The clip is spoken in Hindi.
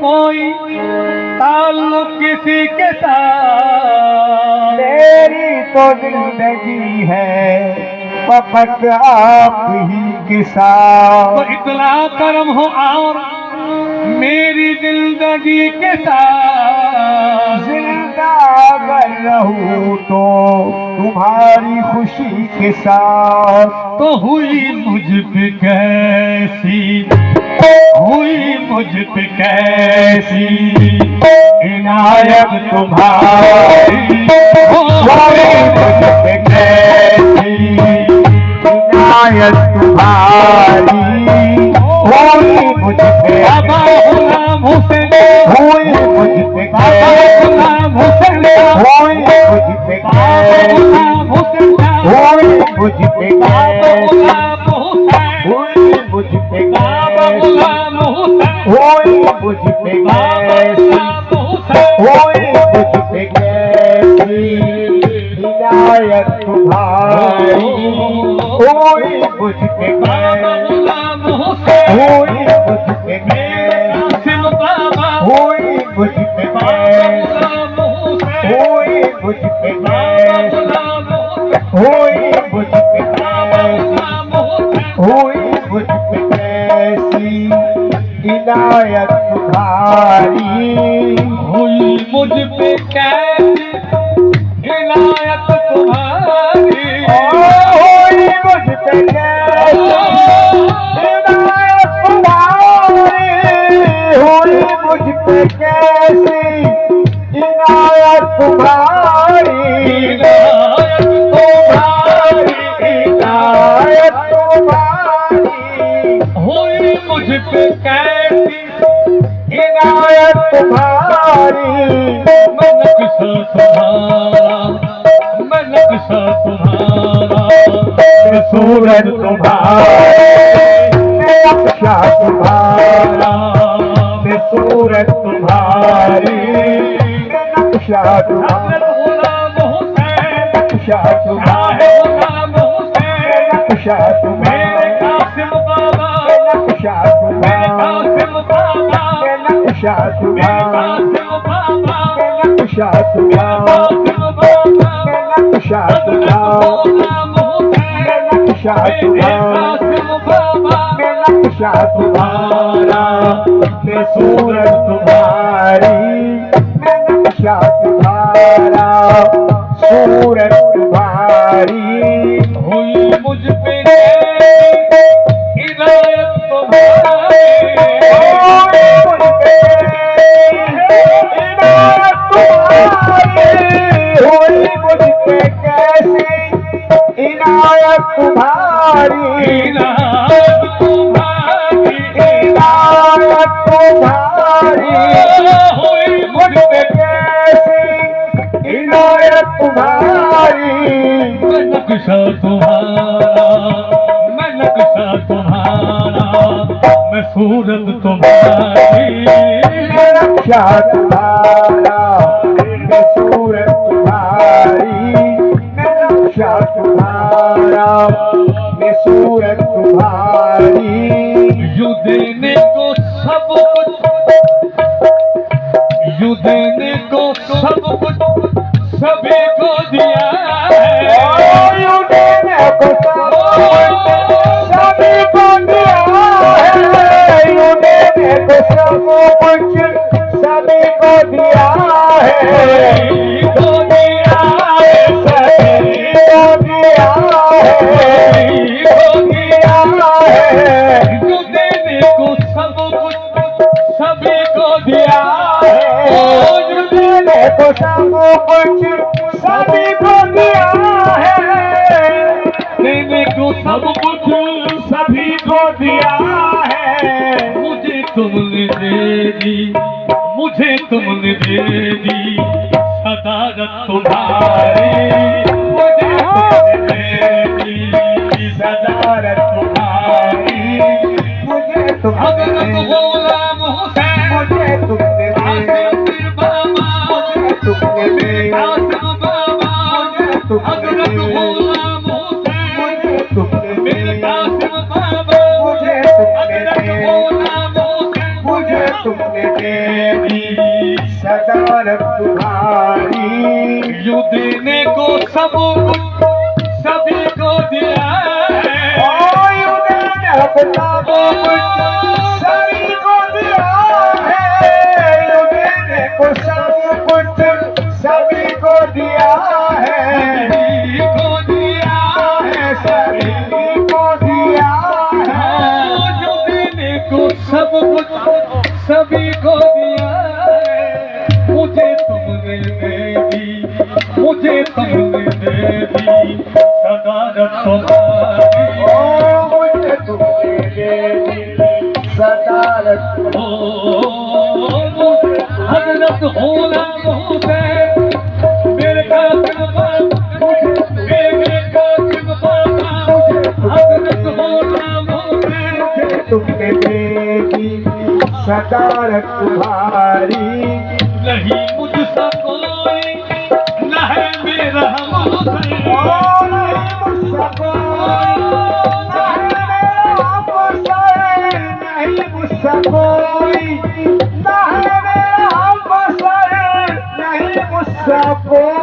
कोई ताल्लुक किसी के साथ। मेरी तो जिंदगी है फकत आप ही के साथ। तो इतना करम हो और मेरी जिंदगी के साथ। जिंदा अगर रहूं तो तुम्हारी खुशी के साथ। तो हुई मुझ पे कैसी, हुई मुझ पे कैसी इनायत तुम्हारी, हुई मुझ पे कैसी इनायत तुम्हारी, हुई मुझ पे बाबा गुलाम हुसैन, हुई मुझ पे बाबा गुलाम हुसैन, हुई मुझ पे बाबा गुलाम हुसैन, हुई मुझ पे बाबा गुलाम हुसैन, हुई मुझ पे बाबा गुलाम हुसैन, हुई मुझ पे बाबा गुलाम हुसैन, हुई मुझ पे कैसी इनायत तुम्हारी, हुई मुझ पे बाबा गुलाम हुसैन, हुई मुझ पे कासिम बाबा, हुई मुझ पे बाबा गुलाम हुसैन, हुई मुझ पे बाबा गुलाम हुसैन, हुई मुझ पे बाबा गुलाम हुसैन, हुई मुझ पे कैसी इनायत तुम्हारी, हुई मुझ पे कैसी इनायत तुम्हारी। हुई मुझ पे कैसी इनायत तुम्हारी, हुई मुझ पे कैसी इनायत तुम्हारी, इनायत तुम्हारी, इनायत तुम्हारी, हुई मुझ पे कैसी इनायत तुम्हारी। मैं नक्शा तुम्हारा, मैं नक्शा तुम्हारा, मैं सूरत तुम्हारी, नक्शा तुम्हारा, मैं सूरत तुम्हारी, नक्शा तुम्हारा, गुलाम हुसैन, नक्शा शाहे तुम्हारा, गुलाम हुसैन, नक्शा मेरे तुम्हारा, कासिम बाबा, नक्शा मेरे तुम्हारा, कासिम बाबा, नक्शा मेरे तुम्हारा, कासिम बाबा, नक्शा मेरे तुम्हारा, कासिम बाबा, नक्शा हज़रत तुम्हारा, गुलाम हुसैन, नक्शा मेरे तुम्हारा, कासिम बाबा, नक्शा तुम्हारा, मैं सूरत तुम्हारी, मैं नक्शा तुम्हारा, सूरत तुम्हारी, हुई मुझ पे कैसी इनायत तुम्हारी। मुझ पे इनायत तुम्हारी, हुई मुझ पे कैसी इनायत तुम्हारी, इनायत तुम्हारी, इनायत तुम्हारी, हुई मुझ पे कैसी इनायत तुम्हारी, मैं नक्शा तुम्हारा, मैं नक्शा तुम्हारा, मैं सूरत तुम्हारी। रक्षा तुम्हारा, मैं सूरत तुम्हारी, मैं रक्षा तुम्हारा, मैं सूरत तुम्हारी, यू देने को सब कुछ, यू देने को सब कुछ सभी को दिया है। यू देने को सभी को दिया है, यू देने को सब कुछ सभी को दिया है, को दिया है, सभी को दिया है, को दिया है, यू देने को सब कुछ सभी को दिया है। यू देने को सब कुछ सभी को दिया है, देने को सब कुछ सभी को दिया है। मुझे तुमने दे दी, मुझे तुमने दे दी सदारत तुम्हारी, मुझे तुमने दे दी सदारत तुम्हारी। मुझे हज़रत तुमने गुलाम हुसैन, मुझे तुमने कासिम पीर बाबा, तुमने कासिम बाबा, हज़रत गुलाम हुसैन, तुमने मेरे कासिम बाबा, मुझे हज़रत गुलाम हुसैन, मुझे तुमने तुमने दे दी सदा रब तुम्हारी। यूं देने को सब कुछ सभी को दिया है। यूं देने को सब कुछ सभी को दिया है। यूं देने को सब कुछ सभी को दिया है। सभी को दिया है, सभी को दिया है। यूं देने को सब कुछ सभी को दिया है। मुझे तुमने दे दी, मुझे तुमने दे दी सदारत तुम्हारी। मुझे तुमने दे दी सदारत। हजरत गुलाम हुसैन मेरे कासिम बाबा, मेरे कासिम बाबा, हजरत गुलाम हुसैन तुमने दे दी सदारत तुम्हारी। नहीं मुझसा कोई न है मेरा हम हुसैन। नहीं मुझसा कोई न है मेरा हम हुसैन। नहीं मुझसा कोई न है मेरा हम हुसैन। नहीं मुझसा कोई